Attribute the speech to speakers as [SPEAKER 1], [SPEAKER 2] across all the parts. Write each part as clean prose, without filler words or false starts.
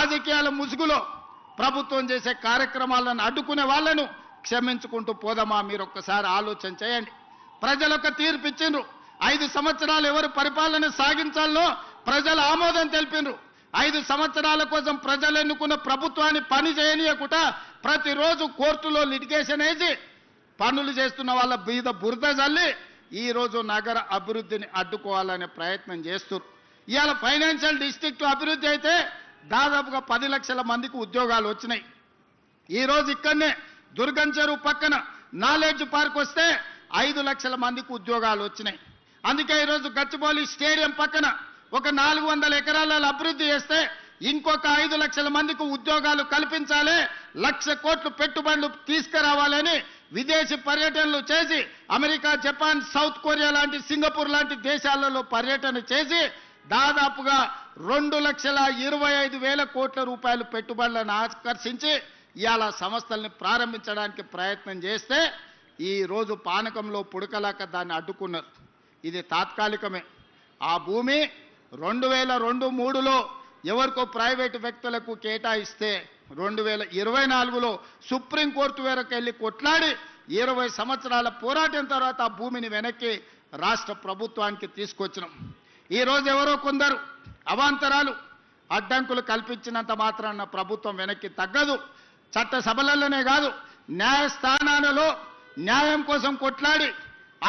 [SPEAKER 1] రాజకీయాల ముసుగులో ప్రభుత్వం చేసే కార్యక్రమాలను అడ్డుకునే వాళ్ళను క్షమించుకుంటూ పోదామా? మీరు ఒక్కసారి ఆలోచన చేయండి. ప్రజలు ఒక తీర్పు ఇచ్చిండ్రు. 5 సంవత్సరాలు ఎవరు పరిపాలన సాగించాలో ప్రజలు ఆమోదం తెలిపినరు. 5 సంవత్సరాల కోసం ప్రజలు ఎన్నుకున్న ప్రభుత్వాన్ని పని చేయనీయకుండా ప్రతిరోజు కోర్టులో లిటిగేషన్ వేసి పనులు చేస్తున్న వాళ్ళ మీద బురద జల్లి ఈరోజు నగర అభివృద్ధిని అడ్డుకోవాలనే ప్రయత్నం చేస్తున్నారు. ఇవాళ ఫైనాన్షియల్ డిస్ట్రిక్ట్ అభివృద్ధి అయితే దాదాపుగా 10 లక్షల మందికి ఉద్యోగాలు వచ్చినాయి. ఈరోజు ఇక్కడనే దుర్గం చెరువు పక్కన నాలెడ్జ్ పార్క్ వస్తే 5 లక్షల మందికి ఉద్యోగాలు వచ్చినాయి. అందుకే ఈరోజు గచ్చిబౌలి స్టేడియం పక్కన ఒక 400 ఎకరాల అభివృద్ధి చేస్తే ఇంకొక 5 లక్షల మందికి ఉద్యోగాలు కల్పించాలి, 1,00,000 కోట్లు పెట్టుబడులు తీసుకురావాలని విదేశీ పర్యటనలు చేసి అమెరికా, జపాన్, సౌత్ కొరియా లాంటి, సింగపూర్ లాంటి దేశాలలో పర్యటన చేసి దాదాపుగా 2,25,000 కోట్ల రూపాయలు పెట్టుబడులను ఆకర్షించి ఇవాళ సంస్థల్ని ప్రారంభించడానికి ప్రయత్నం చేస్తే ఈ రోజు పానకంలో పుడకలాక దాన్ని అడ్డుకున్నారు. ఇది తాత్కాలికమే. ఆ భూమి 2002-03లో ఎవరికో ప్రైవేటు వ్యక్తులకు కేటాయిస్తే 2024లో సుప్రీంకోర్టు వరకు వెళ్ళి కొట్లాడి 20 సంవత్సరాల పోరాటం తర్వాత ఆ భూమిని వెనక్కి రాష్ట్ర ప్రభుత్వానికి తీసుకొచ్చినాం. ఈరోజు ఎవరో కొందరు అవాంతరాలు అడ్డంకులు కల్పించినంత మాత్రాన ప్రభుత్వం వెనక్కి తగ్గదు. చట్టసభలలోనే కాదు, న్యాయస్థానాలలో న్యాయం కోసం కొట్లాడి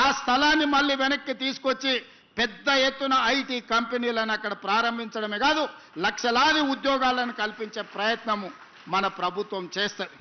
[SPEAKER 1] ఆ స్థలాన్ని మళ్ళీ వెనక్కి తీసుకొచ్చి పెద్ద ఎత్తున ఐటీ కంపెనీలను అక్కడ ప్రారంభించడమే కాదు, లక్షలాది ఉద్యోగాలను కల్పించే ప్రయత్నము మన ప్రభుత్వం చేస్తుంది.